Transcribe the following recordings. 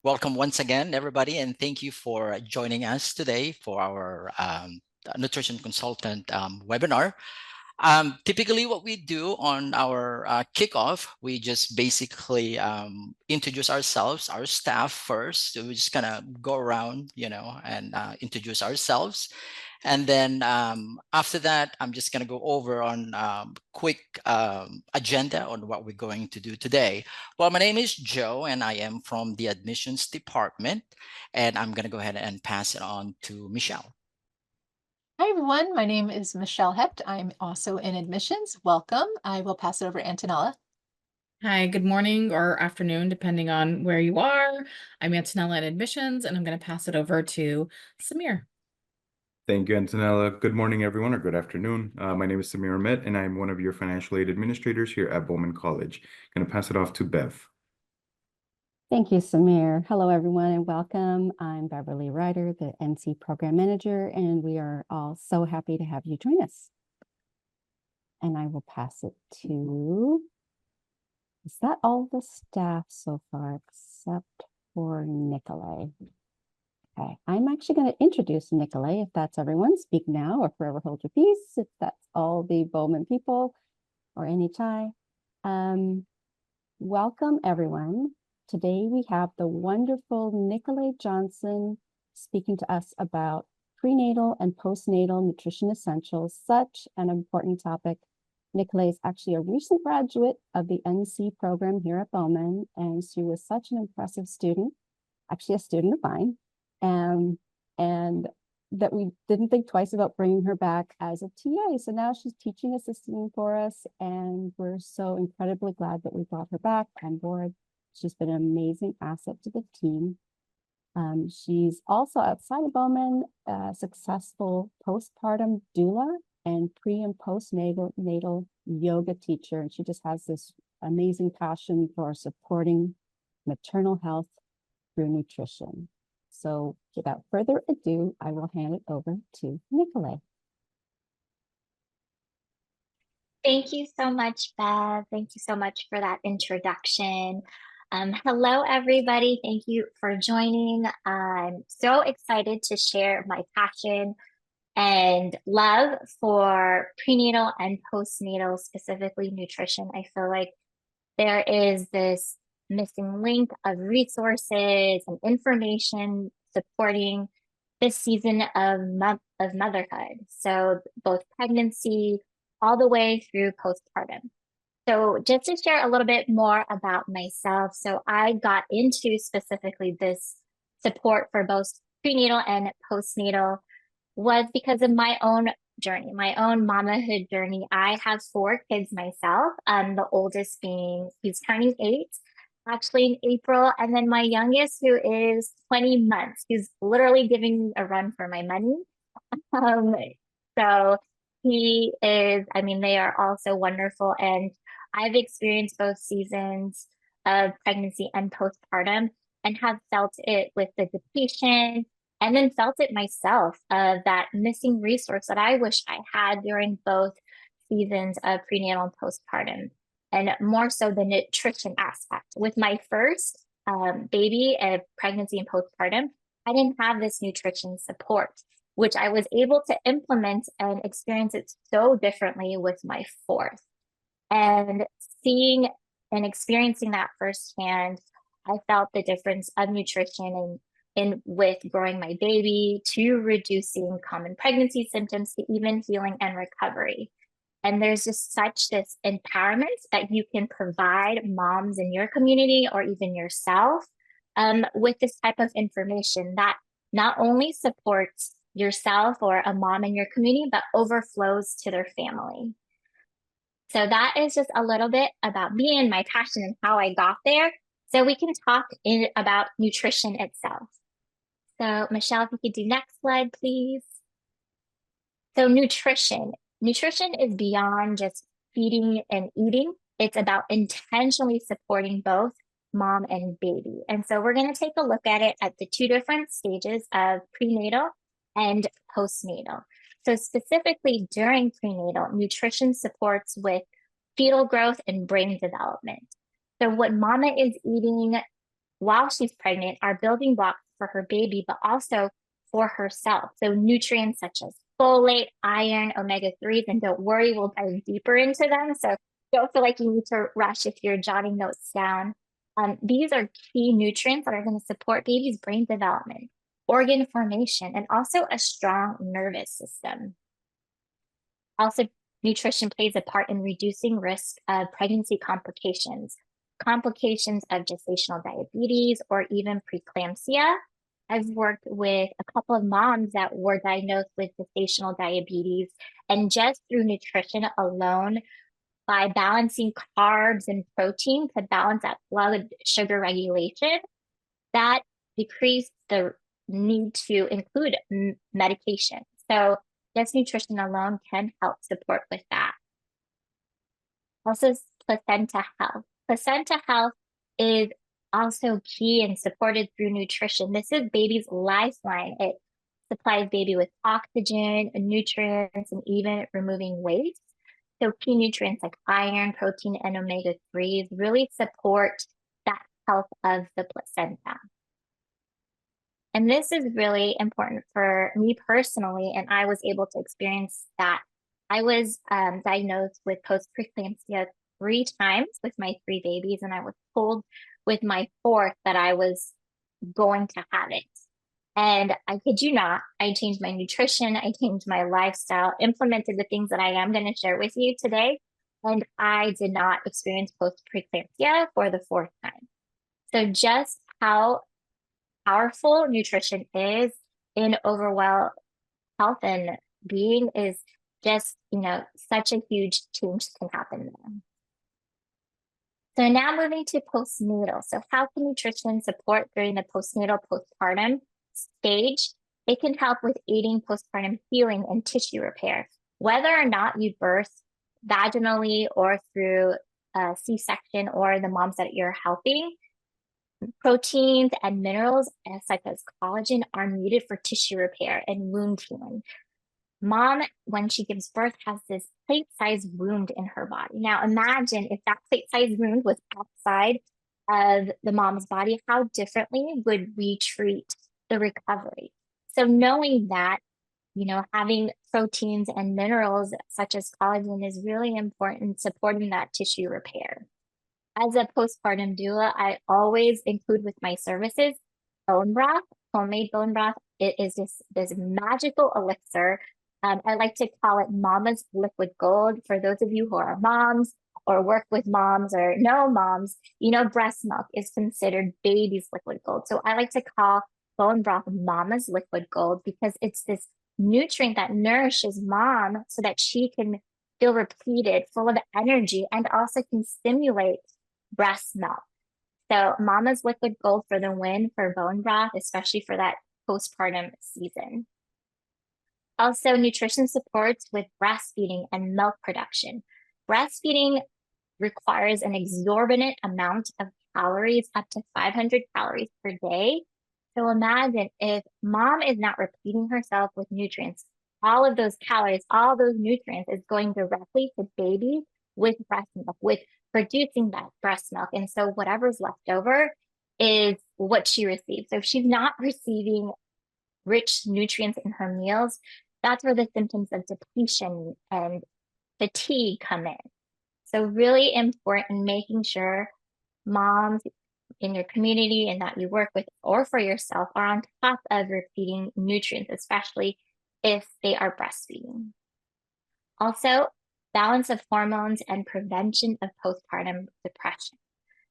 Welcome once again, everybody, and thank you for joining us today for our nutrition consultant webinar. Typically, what we do on our kickoff, we just basically introduce ourselves, our staff first. So we just kind of go around, and introduce ourselves. And then after that, I'm just going to go over on quick agenda on what we're going to do today. Well, my name is Joe, and I am from the admissions department. And I'm going to go ahead and pass it on to Michelle. Hi, everyone. My name is Michelle Hept. I'm also in admissions. Welcome. I will pass it over to Antonella. Hi, good morning or afternoon, depending on where you are. I'm Antonella in admissions, and I'm going to pass it over to Samir. Thank you, Antonella. Good morning, everyone, or good afternoon. My name is Samir Ahmed, and I'm one of your financial aid administrators here at Bauman College. I'm going to pass it off to Bev. Thank you, Samir. Hello, everyone, and welcome. I'm Beverly Ryder, the NC Program Manager, and we are all so happy to have you join us. And I will pass it to, is that all the staff so far except for Nicolay? Okay, I'm actually going to introduce Nicolay, if that's everyone. Speak now or forever hold your peace, if that's all the Bauman people, or any tie. Welcome, everyone. Today we have the wonderful Nicolay Jonsson speaking to us about prenatal and postnatal nutrition essentials, such an important topic. Nicolay is actually a recent graduate of the NC program here at Bauman, and she was such an impressive student, actually a student of mine, and that we didn't think twice about bringing her back as a TA. So now she's teaching assistant for us, and we're so incredibly glad that we brought her back on board. She's been an amazing asset to the team. She's also, outside of Bauman, a successful postpartum doula and pre and postnatal yoga teacher. And she just has this amazing passion for supporting maternal health through nutrition. So without further ado, I will hand it over to Nicolay. Thank you so much, Bev. Thank you so much for that introduction. Hello, everybody. Thank you for joining. I'm so excited to share my passion and love for prenatal and postnatal, specifically nutrition. I feel like there is this missing link of resources and information supporting this season of motherhood. So both pregnancy all the way through postpartum. So just to share a little bit more about myself. So I got into specifically this support for both prenatal and postnatal was because of my own journey, my own mamahood journey. I have 4 kids myself. The oldest being, he's turning 8 actually in April. And then my youngest, who is 20 months, who's literally giving me a run for my money. So he is, I mean, they are all so wonderful. And I've experienced both seasons of pregnancy and postpartum and have felt it with the depletion and then felt it myself of that missing resource that I wish I had during both seasons of prenatal and postpartum, and more so the nutrition aspect. With my first baby, pregnancy and postpartum, I didn't have this nutrition support, which I was able to implement and experience it so differently with my fourth. And seeing and experiencing that firsthand, I felt the difference of nutrition in with growing my baby, to reducing common pregnancy symptoms, to even healing and recovery. And there's just such this empowerment that you can provide moms in your community or even yourself with this type of information that not only supports yourself or a mom in your community, but overflows to their family. So that is just a little bit about me and my passion and how I got there. So we can talk about nutrition itself. So Michelle, if you could do next slide, please. So nutrition is beyond just feeding and eating. It's about intentionally supporting both mom and baby. And so we're going to take a look at it at the 2 different stages of prenatal and postnatal. So specifically during prenatal, nutrition supports with fetal growth and brain development. So what mama is eating while she's pregnant are building blocks for her baby, but also for herself. So nutrients such as folate, iron, omega-3s, and don't worry, we'll dive deeper into them. So don't feel like you need to rush if you're jotting notes down. These are key nutrients that are going to support baby's brain development, organ formation, and also a strong nervous system. Also, nutrition plays a part in reducing risk of pregnancy complications of gestational diabetes, or even preeclampsia. I've worked with a couple of moms that were diagnosed with gestational diabetes, and just through nutrition alone, by balancing carbs and protein to balance that blood sugar regulation, that decreased the need to include medication. So just nutrition alone can help support with that. Also, placenta health. Placenta health is also key and supported through nutrition. This is baby's lifeline. It supplies baby with oxygen, nutrients, and even removing waste. So key nutrients like iron, protein, and omega-3s really support that health of the placenta. And this is really important for me personally, and I was able to experience that. I was diagnosed with post-preeclampsia 3 times with my 3 babies, and I was told with my 4th that I was going to have it. And I kid you not, I changed my nutrition, I changed my lifestyle, implemented the things that I am going to share with you today, and I did not experience post-preeclampsia for the 4th time. So just how powerful nutrition is in overall health and being is just, such a huge change can happen there. So now moving to postnatal. So how can nutrition support during the postnatal postpartum stage? It can help with aiding postpartum healing and tissue repair. Whether or not you birth vaginally or through a C-section or the moms that you're helping, proteins and minerals such as collagen are needed for tissue repair and wound healing. Mom, when she gives birth, has this plate-sized wound in her body. Now imagine if that plate-sized wound was outside of the mom's body, how differently would we treat the recovery? So knowing that, having proteins and minerals such as collagen is really important, supporting that tissue repair. As a postpartum doula, I always include with my services bone broth, homemade bone broth. It is just this magical elixir. I like to call it mama's liquid gold. For those of you who are moms or work with moms or know moms, breast milk is considered baby's liquid gold. So I like to call bone broth mama's liquid gold because it's this nutrient that nourishes mom so that she can feel repleted, full of energy, and also can stimulate breast milk. So mama's liquid gold for the win for bone broth, especially for that postpartum season. Also, nutrition supports with breastfeeding and milk production. Breastfeeding requires an exorbitant amount of calories, up to 500 calories per day. So imagine if mom is not repleting herself with nutrients, all of those calories, all those nutrients is going directly to baby with breast milk, with producing that breast milk. And so whatever's left over is what she receives. So if she's not receiving rich nutrients in her meals, that's where the symptoms of depletion and fatigue come in. So really important making sure moms in your community and that you work with or for yourself are on top of repeating nutrients, especially if they are breastfeeding. Also, balance of hormones and prevention of postpartum depression.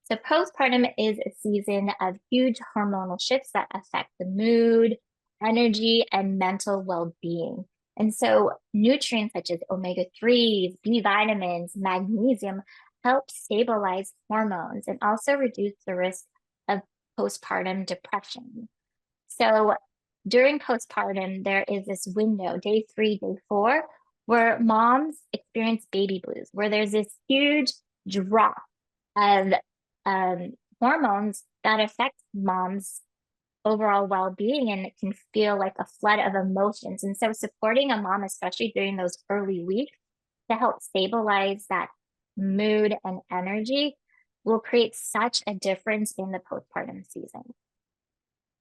So postpartum is a season of huge hormonal shifts that affect the mood, energy, and mental well-being. And so nutrients such as omega-3s, B vitamins, magnesium help stabilize hormones and also reduce the risk of postpartum depression. So during postpartum, there is this window, day 3, day 4, where moms experience baby blues, where there's this huge drop of hormones that affect moms' overall well-being, and it can feel like a flood of emotions. And so supporting a mom, especially during those early weeks, to help stabilize that mood and energy will create such a difference in the postpartum season.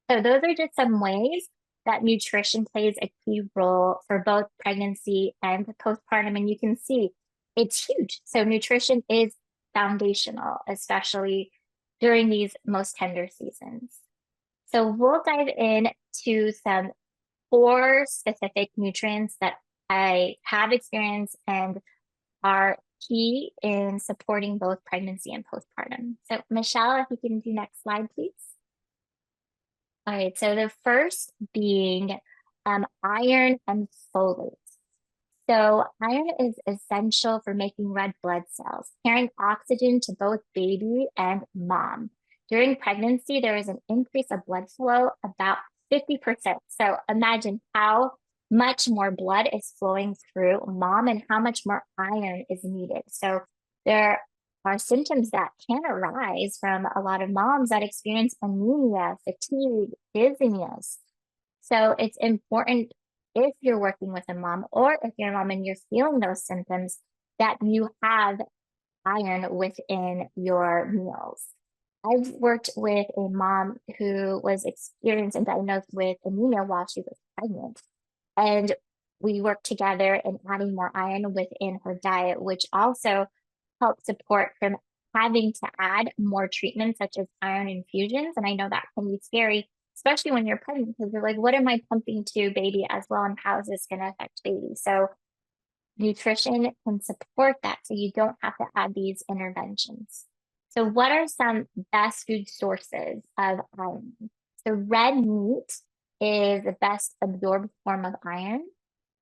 So those are just some ways that nutrition plays a key role for both pregnancy and postpartum. And you can see it's huge. So nutrition is foundational, especially during these most tender seasons. So we'll dive into some 4 specific nutrients that I have experienced and are key in supporting both pregnancy and postpartum. So Michelle, if you can do next slide, please. All right, so the first being iron and folate. So iron is essential for making red blood cells, carrying oxygen to both baby and mom. During pregnancy, there is an increase of blood flow about 50%. So imagine how much more blood is flowing through mom and how much more iron is needed. So there are symptoms that can arise from a lot of moms that experience anemia, fatigue, dizziness. So it's important, if you're working with a mom or if you're a mom and you're feeling those symptoms, that you have iron within your meals. I've worked with a mom who was experienced and diagnosed with anemia while she was pregnant. And we worked together in adding more iron within her diet, which also help support from having to add more treatments such as iron infusions. And I know that can be scary, especially when you're pregnant, because you're like, what am I pumping to baby as well? And how is this going to affect baby? So nutrition can support that, so you don't have to add these interventions. So what are some best food sources of iron? So red meat is the best absorbed form of iron.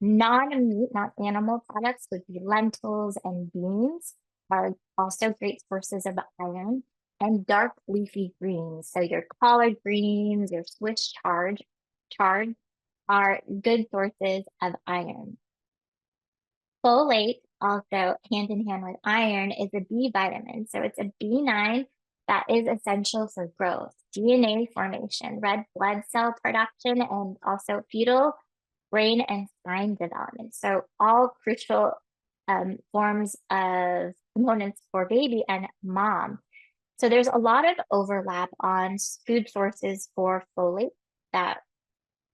Non-meat, not animal products, would be lentils and beans, are also great sources of iron. And dark leafy greens, so your collard greens, your Swiss chard are good sources of iron. Folate, also hand in hand with iron, is a B vitamin. So it's a B9 that is essential for growth, DNA formation, red blood cell production, and also fetal brain and spine development. So all crucial forms of components for baby and mom. So there's a lot of overlap on food sources for folate that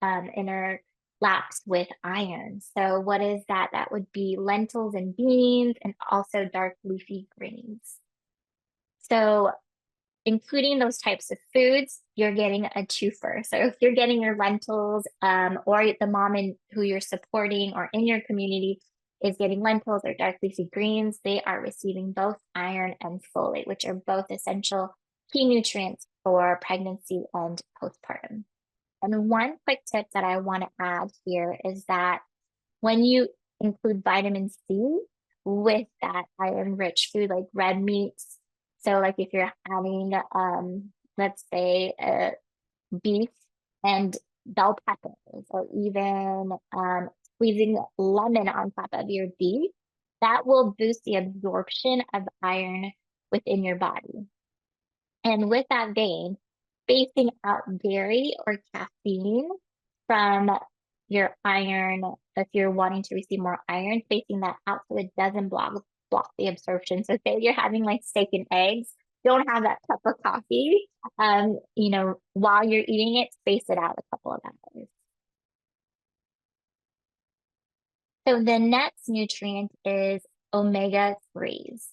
interlaps with iron. So what is that? That would be lentils and beans and also dark leafy greens. So including those types of foods, you're getting a twofer. So if you're getting your lentils or the mom who you're supporting or in your community is getting lentils or dark leafy greens, they are receiving both iron and folate, which are both essential key nutrients for pregnancy and postpartum. And one quick tip that I want to add here is that when you include vitamin C with that iron-rich food like red meats, so like if you're adding, let's say, beef and bell peppers, or even squeezing lemon on top of your beef, that will boost the absorption of iron within your body. And with that vein, spacing out dairy or caffeine from your iron, if you're wanting to receive more iron, spacing that out so it doesn't block the absorption. So say you're having like steak and eggs, don't have that cup of coffee, while you're eating it, space it out a couple of hours. So the next nutrient is omega-3s.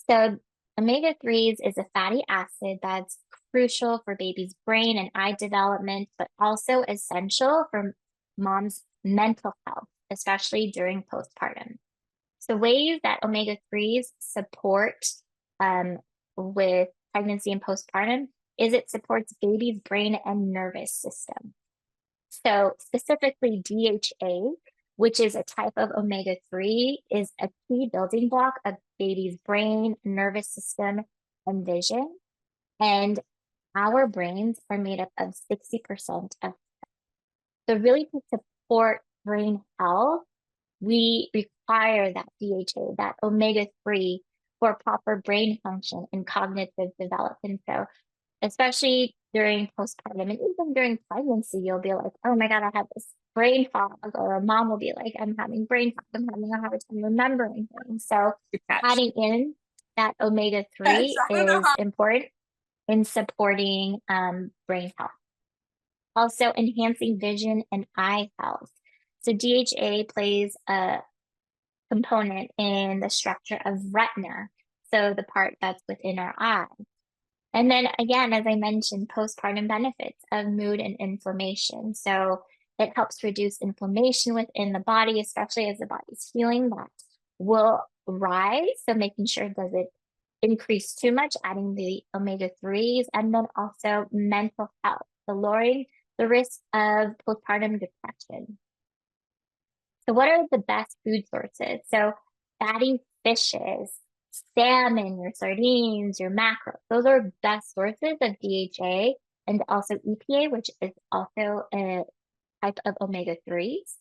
So omega-3s is a fatty acid that's crucial for baby's brain and eye development, but also essential for mom's mental health, especially during postpartum. So ways that omega-3s support with pregnancy and postpartum is it supports baby's brain and nervous system. So specifically DHA, which is a type of omega-3, is a key building block of baby's brain, nervous system, and vision. And our brains are made up of 60% of fat. So really to support brain health, we require that DHA, that omega-3, for proper brain function and cognitive development. So especially during postpartum and even during pregnancy, you'll be like, oh my God, I have this brain fog. Or a mom will be like, I'm having brain fog. I'm having a hard time remembering things. So adding in that omega-3 is important in supporting brain health. Also enhancing vision and eye health. So DHA plays a component in the structure of retina, so the part that's within our eye. And then again, as I mentioned, postpartum benefits of mood and inflammation. So it helps reduce inflammation within the body, especially as the body's healing. That will rise. So making sure it doesn't increase too much, adding the omega-3s, and then also mental health, so lowering the risk of postpartum depression. So what are the best food sources? So fatty fishes, salmon, your sardines, your mackerel, those are best sources of DHA, and also EPA, which is also a type of omega-3s.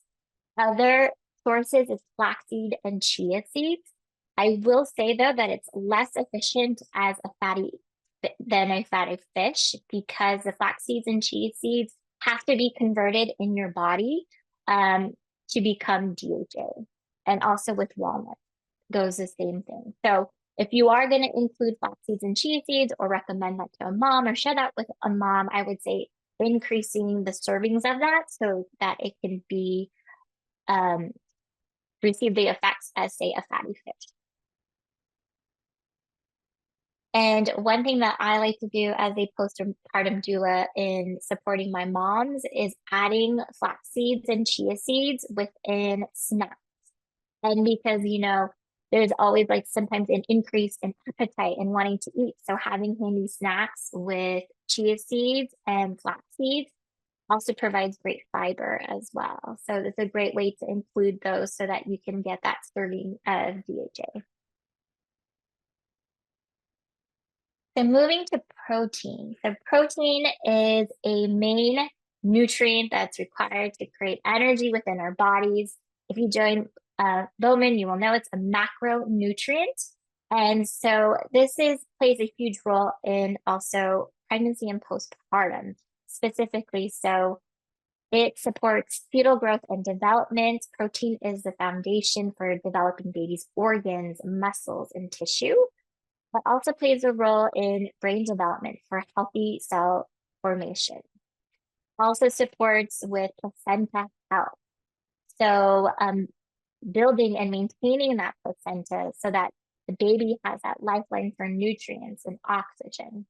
Other sources is flaxseed and chia seeds. I will say though that it's less efficient as a fatty than a fatty fish, because the flax seeds and chia seeds have to be converted in your body to become DHA. And also with walnut goes the same thing. So if you are going to include flax seeds and chia seeds, or recommend that to a mom or share that with a mom, I would say increasing the servings of that so that it can be receive the effects as, say, a fatty fish. And one thing that I like to do as a postpartum doula in supporting my moms is adding flax seeds and chia seeds within snacks. And because, you know, there's always like sometimes an increase in appetite and wanting to eat. So having handy snacks with chia seeds and flax seeds also provides great fiber as well. So it's a great way to include those so that you can get that serving of DHA. So moving to protein. So protein is a main nutrient that's required to create energy within our bodies. If you join Bauman, you will know it's a macronutrient. And so this plays a huge role in also pregnancy and postpartum specifically. So it supports fetal growth and development. Protein is the foundation for developing babies' organs, muscles, and tissue. But also plays a role in brain development for healthy cell formation. Also supports with placenta health. So building and maintaining that placenta so that the baby has that lifeline for nutrients and oxygen.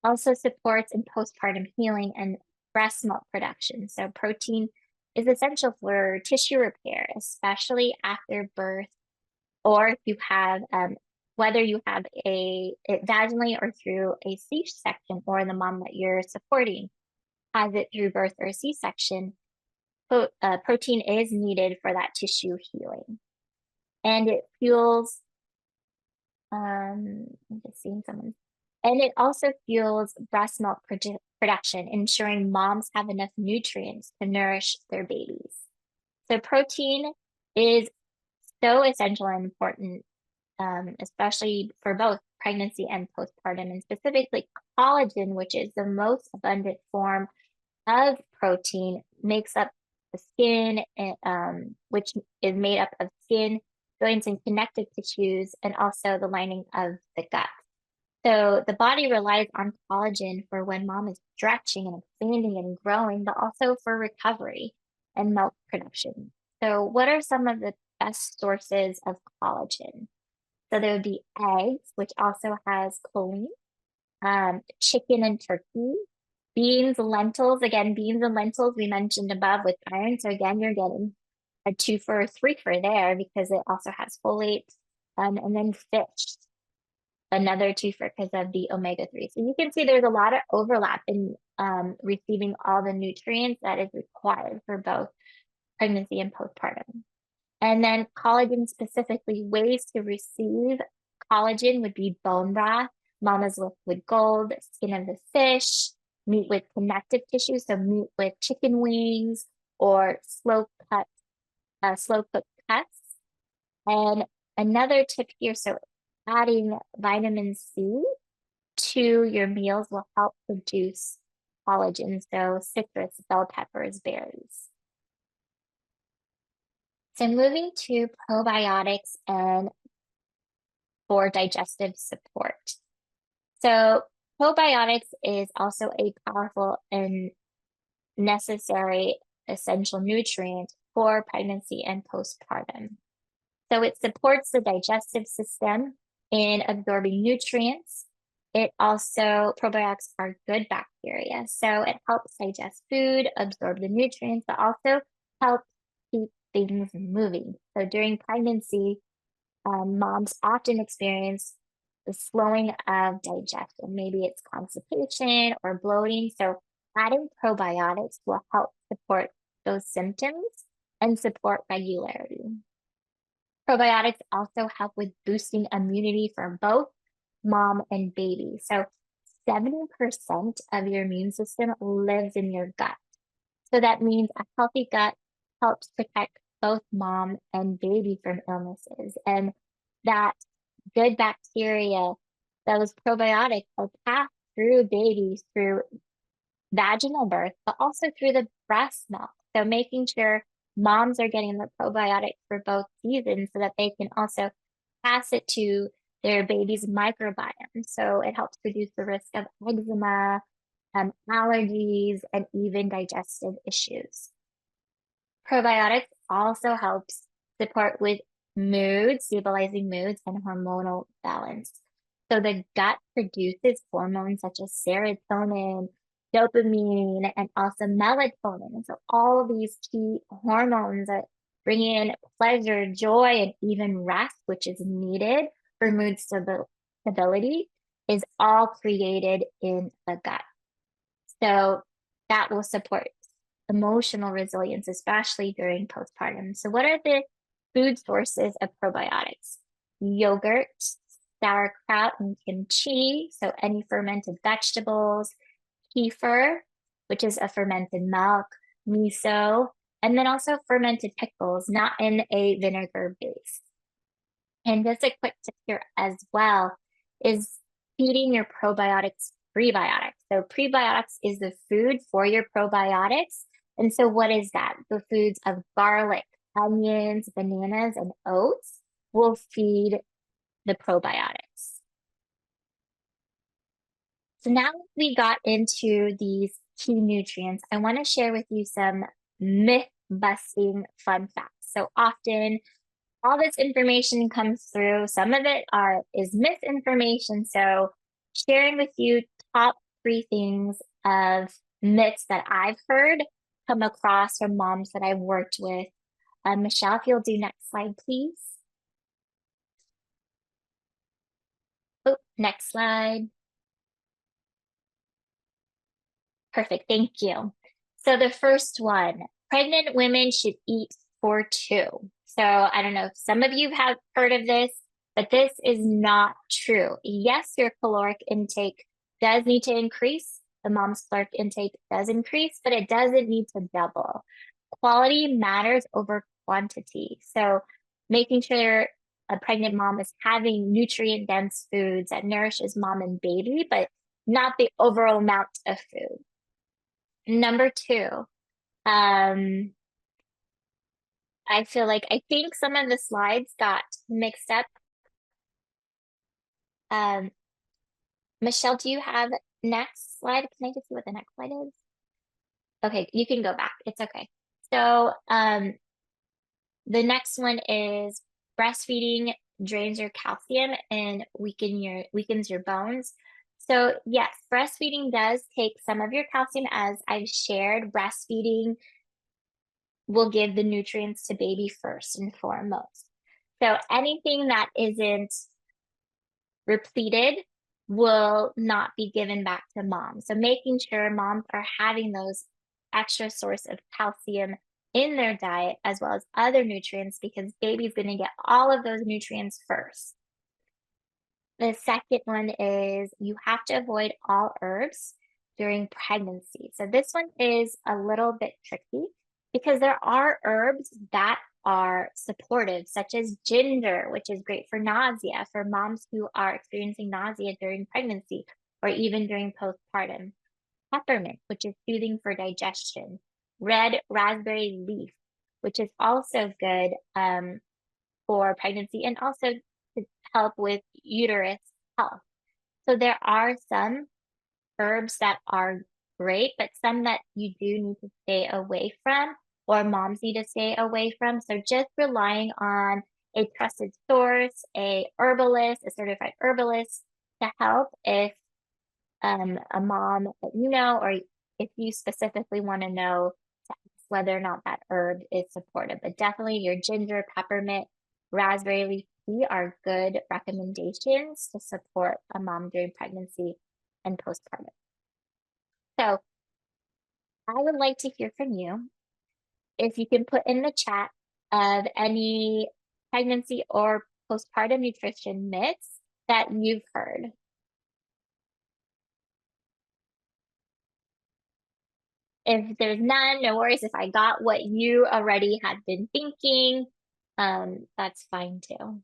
Also supports in postpartum healing and breast milk production. So protein is essential for tissue repair, especially after birth, or if you have whether you have it vaginally or through a C-section, or the mom that you're supporting has it through birth or C-section, protein is needed for that tissue healing. And it fuels, I'm just seeing someone, and it also fuels breast milk production, ensuring moms have enough nutrients to nourish their babies. So protein is so essential and important, especially for both pregnancy and postpartum, and specifically collagen, which is the most abundant form of protein, makes up the skin, which is made up of skin, joints, and connective tissues, and also the lining of the gut. So the body relies on collagen for when mom is stretching and expanding and growing, but also for recovery and milk production. So what are some of the best sources of collagen? So there would be eggs, which also has choline, chicken and turkey, beans, lentils. Again, beans and lentils we mentioned above with iron. So again, you're getting a 2 for a 3 for there because it also has folate. And then fish, another 2 for because of the omega-3. So you can see there's a lot of overlap in receiving all the nutrients that is required for both pregnancy and postpartum. And then collagen specifically, ways to receive collagen would be bone broth, mama's liquid gold, skin of the fish, meat with connective tissue, so meat with chicken wings or slow cooked cuts. And another tip here, so adding vitamin C to your meals will help produce collagen, so citrus, bell peppers, berries. So moving to probiotics and for digestive support. So probiotics is also a powerful and necessary essential nutrient for pregnancy and postpartum. So it supports the digestive system in absorbing nutrients. It also, probiotics are good bacteria. So it helps digest food, absorb the nutrients, but also helps keep things moving. So during pregnancy, moms often experience the slowing of digestion. Maybe it's constipation or bloating. So adding probiotics will help support those symptoms and support regularity. Probiotics also help with boosting immunity for both mom and baby. So 70% of your immune system lives in your gut. So that means a healthy gut helps protect both mom and baby from illnesses. And that good bacteria, those probiotics will pass through babies through vaginal birth, but also through the breast milk. So making sure moms are getting the probiotics for both seasons so that they can also pass it to their baby's microbiome. So it helps reduce the risk of eczema, allergies, and even digestive issues. Probiotics also helps support with mood, stabilizing moods, and hormonal balance. So the gut produces hormones such as serotonin, dopamine, and also melatonin. So all of these key hormones that bring in pleasure, joy, and even rest, which is needed for mood stability, is all created in the gut. So that will support emotional resilience, especially during postpartum. So what are the food sources of probiotics? Yogurt, sauerkraut, and kimchi. So any fermented vegetables, kefir, which is a fermented milk, miso, and then also fermented pickles, not in a vinegar base. And just a quick tip here as well is feeding your probiotics prebiotics. So prebiotics is the food for your probiotics. And so what is that? The foods of garlic, onions, bananas, and oats will feed the probiotics. So now we got into these key nutrients, I want to share with you some myth-busting fun facts. So often all this information comes through. Some of it is misinformation. So sharing with you top 3 things of myths that I've heard come across from moms that I've worked with. Michelle, if you'll do next slide, please. Oh, next slide. Perfect, thank you. So the first one, pregnant women should eat for 2. So I don't know if some of you have heard of this, but this is not true. Yes, your caloric intake does need to increase. The mom's caloric intake does increase, but it doesn't need to double. Quality matters over quantity. So making sure a pregnant mom is having nutrient-dense foods that nourishes mom and baby, but not the overall amount of food. Number 2, I think some of the slides got mixed up. Michelle, do you have next slide? Can I just see what the next slide is? Okay, you can go back. It's okay. So the next one is breastfeeding drains your calcium and weakens your bones. So yes, breastfeeding does take some of your calcium, as I've shared. Breastfeeding will give the nutrients to baby first and foremost. So anything that isn't repleted will not be given back to mom. So making sure moms are having those extra source of calcium in their diet as well as other nutrients, because baby's going to get all of those nutrients first. The second one is you have to avoid all herbs during pregnancy. So this one is a little bit tricky because there are herbs that are supportive, such as ginger, which is great for nausea, for moms who are experiencing nausea during pregnancy or even during postpartum. Peppermint, which is soothing for digestion. Red raspberry leaf, which is also good for pregnancy and also to help with uterus health. So there are some herbs that are great, but some that you do need to stay away from, or moms need to stay away from. So just relying on a trusted source, a herbalist, a certified herbalist to help if a mom that you know, or if you specifically want to know whether or not that herb is supportive. But definitely your ginger, peppermint, raspberry leaf tea are good recommendations to support a mom during pregnancy and postpartum. So I would like to hear from you. If you can put in the chat of any pregnancy or postpartum nutrition myths that you've heard. If there's none, no worries. If I got what you already had been thinking, that's fine too.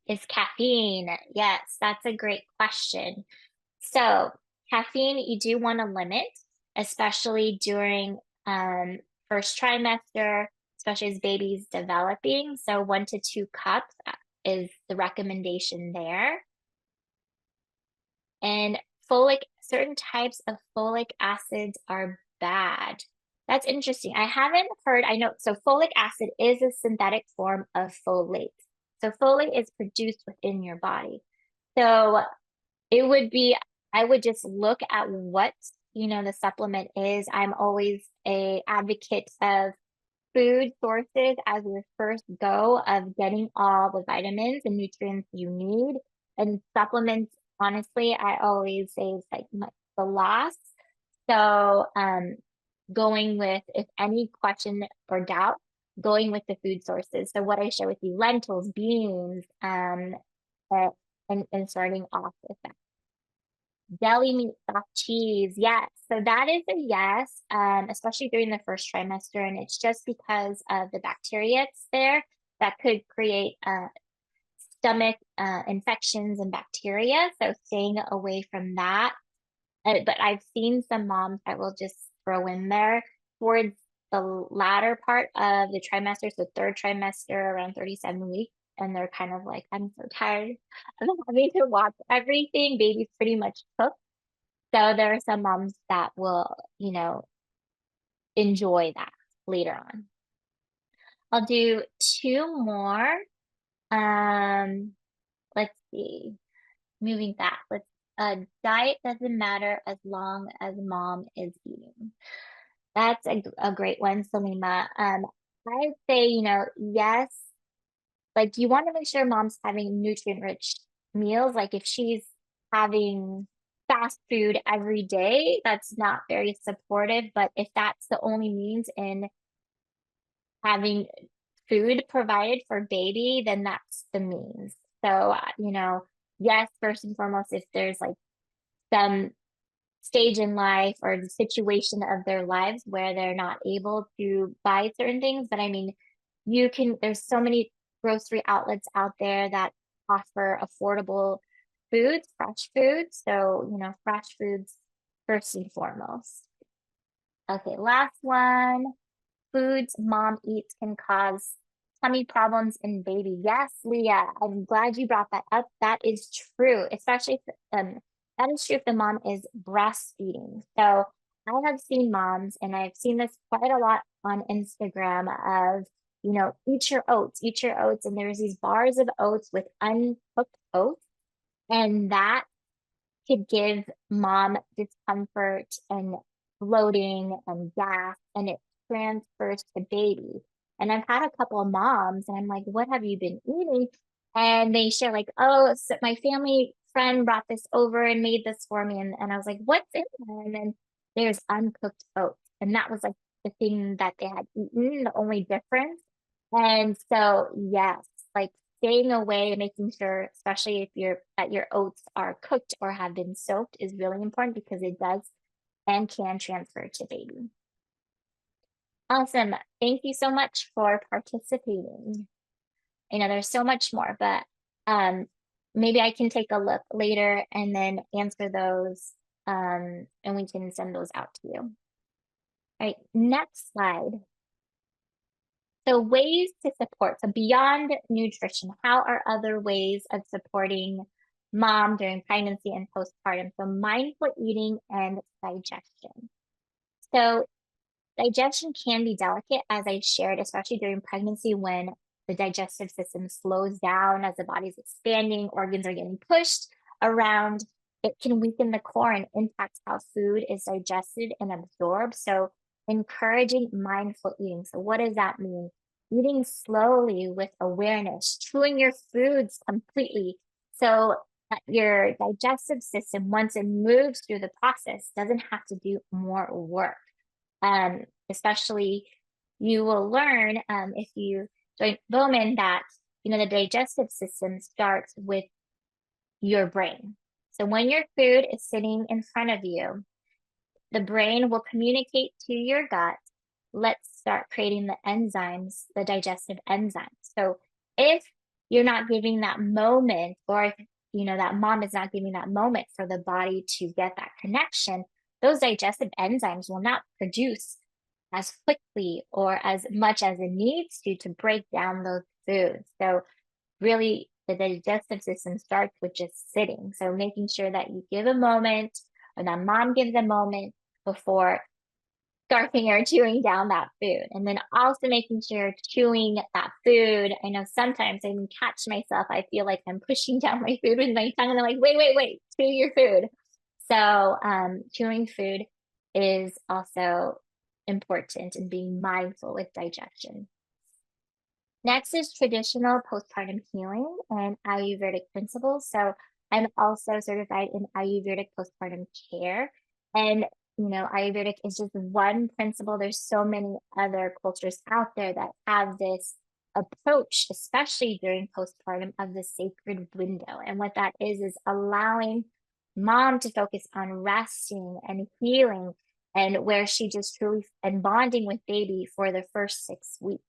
Is caffeine? Yes, that's a great question. So caffeine, you do want to limit, especially during first trimester, especially as baby's developing. So 1 to 2 cups is the recommendation there. And certain types of folic acids are bad. That's interesting. I haven't heard, I know, so folic acid is a synthetic form of folate. So folate is produced within your body. So it would be, I would just look at what, the supplement is. I'm always a advocate of food sources as your first go of getting all the vitamins and nutrients you need. And supplements, honestly, I always say is like the last. So going with, if any question or doubt, going with the food sources. So what I share with you, lentils, beans, and starting off with that. Deli meat, soft cheese, yes. So that is a yes, especially during the first trimester. And it's just because of the bacteria that's there that could create stomach infections and bacteria. So staying away from that. But I've seen some moms that will just throw in there towards the latter part of the trimester, so third trimester, around 37 weeks. And they're kind of like, I'm so tired of having to watch everything. Baby's pretty much cooked. So there are some moms that will, enjoy that later on. I'll do 2 more. Let's see. Moving back. Diet doesn't matter as long as mom is eating. That's a great one, Salima. I'd say, yes, like you want to make sure mom's having nutrient-rich meals. Like if she's having fast food every day, that's not very supportive. But if that's the only means in having food provided for baby, then that's the means. So, yes, first and foremost, if there's like some stage in life or the situation of their lives where they're not able to buy certain things, but I mean, there's so many grocery outlets out there that offer affordable foods, fresh foods. So, fresh foods first and foremost. Okay, last one. Foods mom eats can cause tummy problems in baby. Yes, Leah, I'm glad you brought that up. That is true, especially if, that is true if the mom is breastfeeding. So I have seen moms, and I've seen this quite a lot on Instagram of, eat your oats, and there's these bars of oats with uncooked oats, and that could give mom discomfort and bloating and gas, and it transfers to baby. And I've had a couple of moms, and I'm like, what have you been eating? And they share like, oh, so my family friend brought this over and made this for me. And I was like, what's in there? And then there's uncooked oats. And that was like the thing that they had eaten, the only difference. And so, yes, like staying away and making sure, especially if that your oats are cooked or have been soaked, is really important because it does and can transfer to baby. Awesome. Thank you so much for participating. I know there's so much more, but maybe I can take a look later and then answer those, and we can send those out to you. All right, next slide. So ways to support. So beyond nutrition, how are other ways of supporting mom during pregnancy and postpartum? So mindful eating and digestion. So digestion can be delicate, as I shared, especially during pregnancy when the digestive system slows down as the body's expanding, organs are getting pushed around. It can weaken the core and impact how food is digested and absorbed. So encouraging mindful eating. So what does that mean? Eating slowly with awareness, chewing your foods completely. So that your digestive system, once it moves through the process, doesn't have to do more work. Especially you will learn if you join Bauman that, the digestive system starts with your brain. So when your food is sitting in front of you, the brain will communicate to your gut, let's start creating the enzymes, the digestive enzymes. So if you're not giving that moment, or if that mom is not giving that moment for the body to get that connection, those digestive enzymes will not produce as quickly or as much as it needs to break down those foods. So really the digestive system starts with just sitting. So making sure that you give a moment, or that mom gives a moment before scarfing or chewing down that food. And then also making sure chewing that food. I know sometimes I even catch myself, I feel like I'm pushing down my food with my tongue, and I'm like, wait, chew your food. So chewing food is also important, and being mindful with digestion. Next is traditional postpartum healing and Ayurvedic principles. So I'm also certified in Ayurvedic postpartum care. And, Ayurvedic is just one principle. There's so many other cultures out there that have this approach, especially during postpartum, of the sacred window. And what that is allowing mom to focus on resting and healing, and where she just truly and bonding with baby for the first 6 weeks.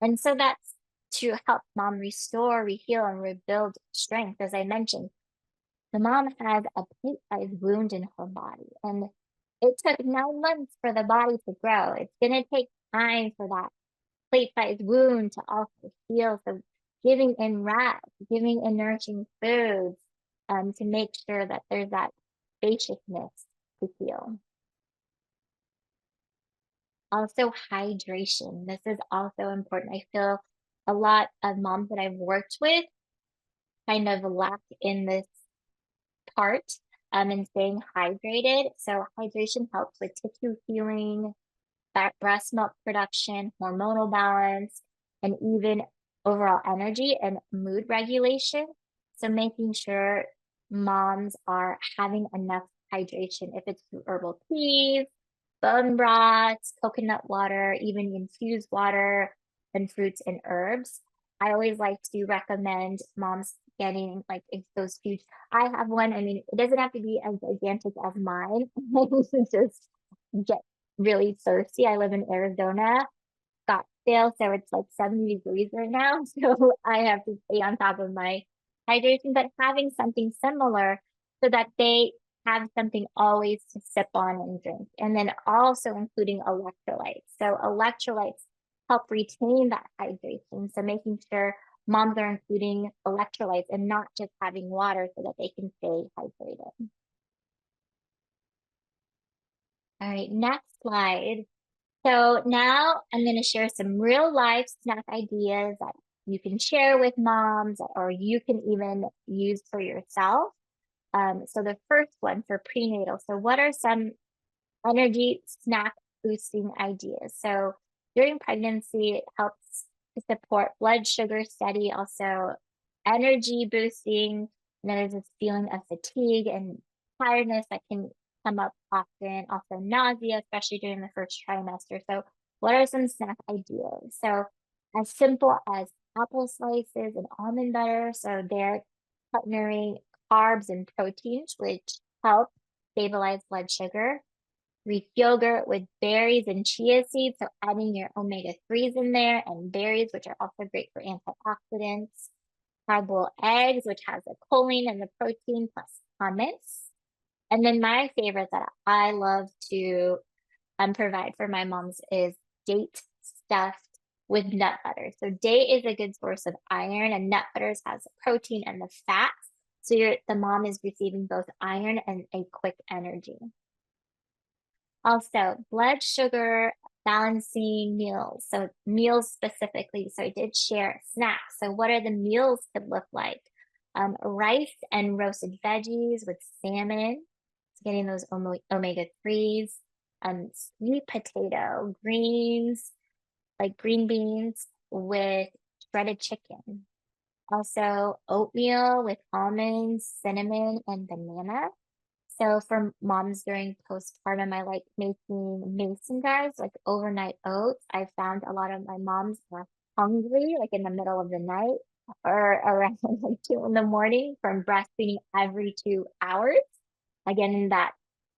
And so that's to help mom restore, reheal, and rebuild strength. As I mentioned, the mom has a plate-sized wound in her body, and it took 9 months for the body to grow. It's going to take time for that plate-sized wound to also heal. So giving in rest, giving in nourishing foods to make sure that there's that spaciousness to heal. Also, hydration. This is also important. I feel a lot of moms that I've worked with kind of lack in this part in staying hydrated. So hydration helps with tissue healing, breast milk production, hormonal balance, and even overall energy and mood regulation. So making sure moms are having enough hydration, if it's through herbal teas, bone broths, coconut water, even infused water, and fruits and herbs. I always like to recommend moms getting those huge. I have one. I mean, it doesn't have to be as gigantic as mine. Just get really thirsty. I live in Arizona, Scottsdale, so it's like 70 degrees right now. So I have to stay on top of my hydration, but having something similar so that they have something always to sip on and drink. And then also including electrolytes. So electrolytes help retain that hydration. So making sure moms are including electrolytes and not just having water so that they can stay hydrated. All right, next slide. So now I'm going to share some real life snack ideas that you can share with moms, or you can even use for yourself. So the first one for prenatal. So what are some energy snack boosting ideas? So during pregnancy, it helps to support blood sugar steady, also energy boosting. And then there's this feeling of fatigue and tiredness that can come up often, also nausea, especially during the first trimester. So what are some snack ideas? So as simple as apple slices and almond butter. So they're partnering carbs and proteins, which help stabilize blood sugar. Greek yogurt with berries and chia seeds, so adding your omega-3s in there, and berries, which are also great for antioxidants. Hard-boiled eggs, which has the choline and the protein, plus hummus. And then my favorite that I love to provide for my moms is date stuffed with nut butter. So date is a good source of iron, and nut butters has the protein and the fats. So the mom is receiving both iron and a quick energy. Also, blood sugar balancing meals. So meals specifically. So I did share snacks. So what are the meals could look like? Rice and roasted veggies with salmon. So getting those omega-3s. Sweet potato, greens, like green beans with shredded chicken. Also oatmeal with almonds, cinnamon, and banana. So for moms during postpartum, I like making mason jars, like overnight oats. I found a lot of my moms are hungry, like in the middle of the night or around like 2 in the morning from breastfeeding every 2 hours. Again, that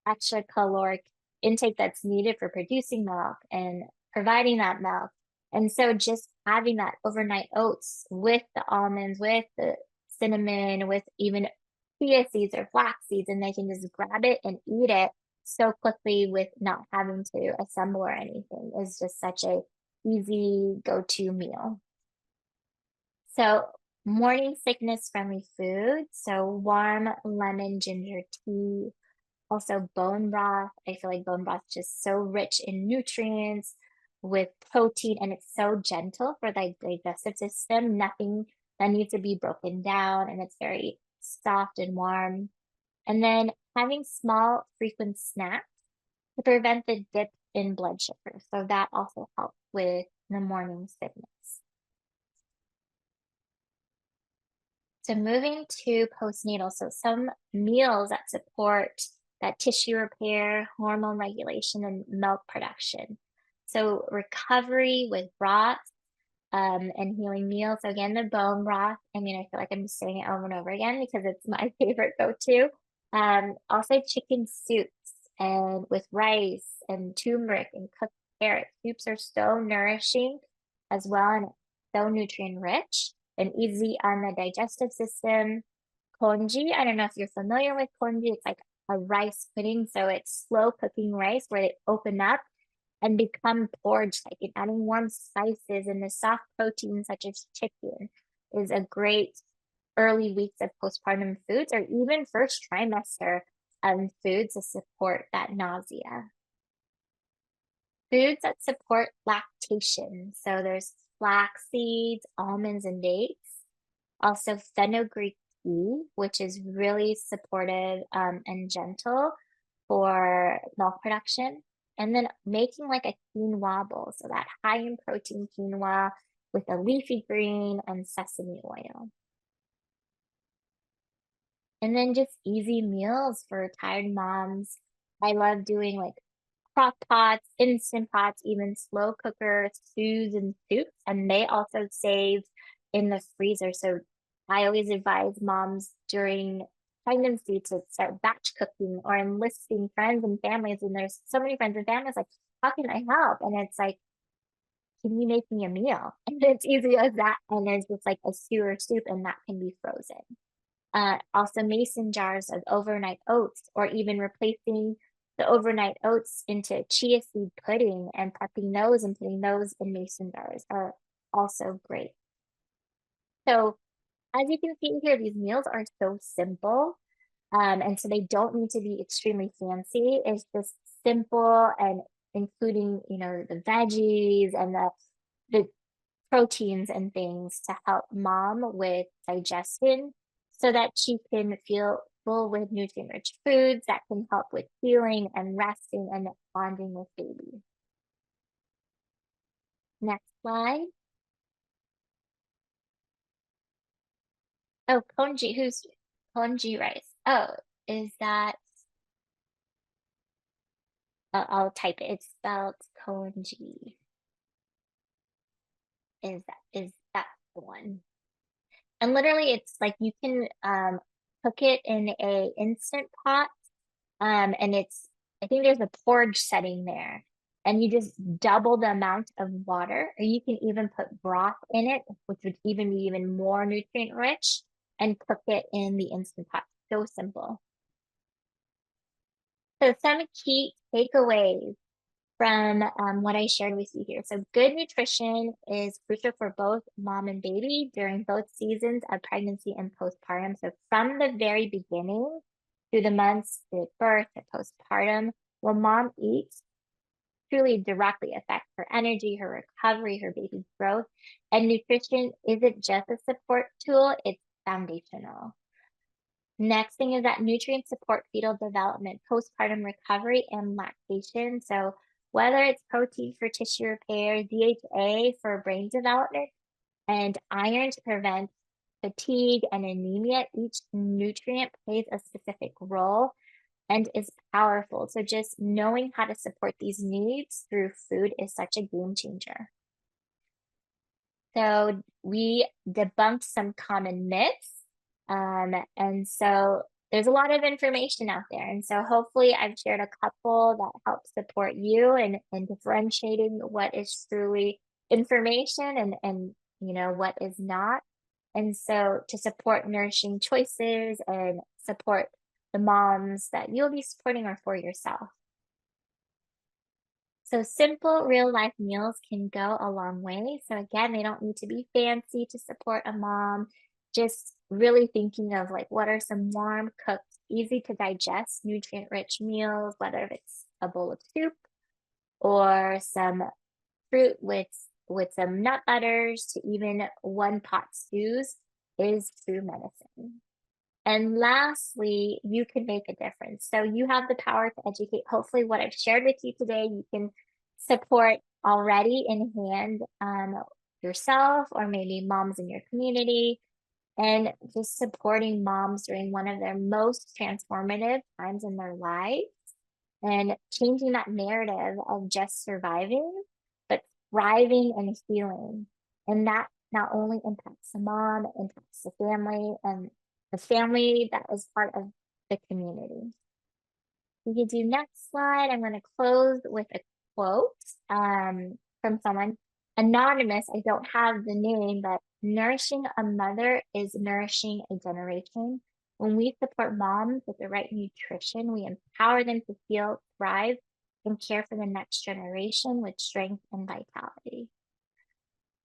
extra caloric intake that's needed for producing milk and providing that milk. And so just having that overnight oats with the almonds, with the cinnamon, with even chia seeds or flax seeds, and they can just grab it and eat it so quickly with not having to assemble or anything is just such a easy go-to meal. So morning sickness friendly food. So warm lemon ginger tea, also bone broth. I feel like bone broth is just so rich in nutrients with protein, and it's so gentle for the digestive system. Nothing that needs to be broken down, and it's very soft and warm. And then having small frequent snacks to prevent the dip in blood sugar. So that also helps with the morning sickness. So moving to postnatal, so some meals that support that tissue repair, hormone regulation, and milk production. So recovery with broth and healing meals. So again, the bone broth. I mean, I feel like I'm just saying it over and over again because it's my favorite go-to. Also chicken soups and with rice and turmeric and cooked carrot. Soups are so nourishing as well and so nutrient rich and easy on the digestive system. Congee, I don't know if you're familiar with congee. It's like a rice pudding. So it's slow cooking rice where they open up and become porridge like, and adding warm spices and the soft proteins such as chicken is a great early weeks of postpartum foods or even first trimester foods to support that nausea. Foods that support lactation. So there's flax seeds, almonds, and dates. Also fenugreek tea, which is really supportive and gentle for milk production. And then making like a quinoa bowl, so that high in protein quinoa with a leafy green and sesame oil. And then just easy meals for tired moms. I love doing like crock pots, instant pots, even slow cooker stews and soups, and they also save in the freezer. So I always advise moms during pregnancy to start batch cooking or enlisting friends and families. And there's so many friends and families like, how can I help? And it's like, can you make me a meal? And it's easy as that. And there's just like a stew or soup, and that can be frozen. Also mason jars of overnight oats, or even replacing the overnight oats into chia seed pudding and prepping those and putting those in mason jars are also great. So as you can see here, these meals are so simple. And so they don't need to be extremely fancy. It's just simple and including, the veggies and the proteins and things to help mom with digestion so that she can feel full with nutrient-rich foods that can help with healing and resting and bonding with baby. Next slide. Oh, congee, who's congee rice? Oh, is that, I'll type it. It's spelled congee. Is that the one? And literally it's like you can cook it in a instant pot. And I think there's a porridge setting there. And you just double the amount of water, or you can even put broth in it, which would even be even more nutrient rich, and cook it in the instant pot. So simple. So some key takeaways. from what I shared with you here. So good nutrition is crucial for both mom and baby during both seasons of pregnancy and postpartum. So from the very beginning through the months to birth to postpartum, what mom eats truly directly affects her energy, her recovery, her baby's growth. And nutrition isn't just a support tool, it's foundational. Next thing is that nutrients support fetal development, postpartum recovery, and lactation. So whether it's protein for tissue repair, DHA for brain development, and iron to prevent fatigue and anemia, each nutrient plays a specific role and is powerful. So just knowing how to support these needs through food is such a game changer. So we debunked some common myths. And so there's a lot of information out there. And so hopefully I've shared a couple that help support you in differentiating what is truly information and you know what is not. And so to support nourishing choices and support the moms that you'll be supporting or for yourself. So simple real life meals can go a long way. So again, they don't need to be fancy to support a mom. Just really thinking of like, what are some warm, cooked, easy to digest, nutrient rich meals, whether it's a bowl of soup or some fruit with some nut butters to even one pot stews is true medicine. And lastly, you can make a difference. So you have the power to educate. Hopefully what I've shared with you today, you can support already in hand yourself or maybe moms in your community, and just supporting moms during one of their most transformative times in their lives and changing that narrative of just surviving, but thriving and healing. And that not only impacts the mom, it impacts the family and the family that is part of the community. We can do next slide. I'm going to close with a quote from someone anonymous. I don't have the name, but nourishing a mother is nourishing a generation. When we support moms with the right nutrition, we empower them to heal, thrive, and care for the next generation with strength and vitality.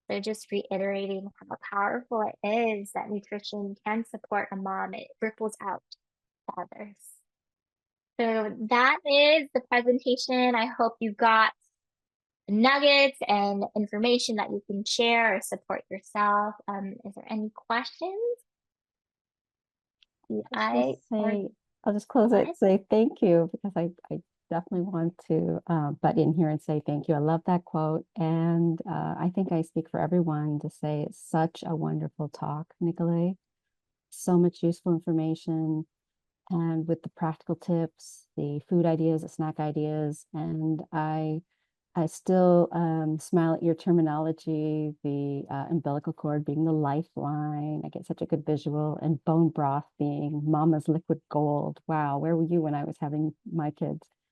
So just reiterating how powerful it is that nutrition can support a mom. It ripples out to others. So that is the presentation. I hope you got nuggets and information that you can share or support yourself. Is there any questions? I'll just close it, say thank you, because I definitely want to butt in here and say thank you. I love that quote. And I think I speak for everyone to say it's such a wonderful talk, Nicolay. So much useful information. And with the practical tips, the food ideas, the snack ideas, and I still smile at your terminology, the umbilical cord being the lifeline. I get such a good visual, and bone broth being mama's liquid gold. Wow, where were you when I was having my kids?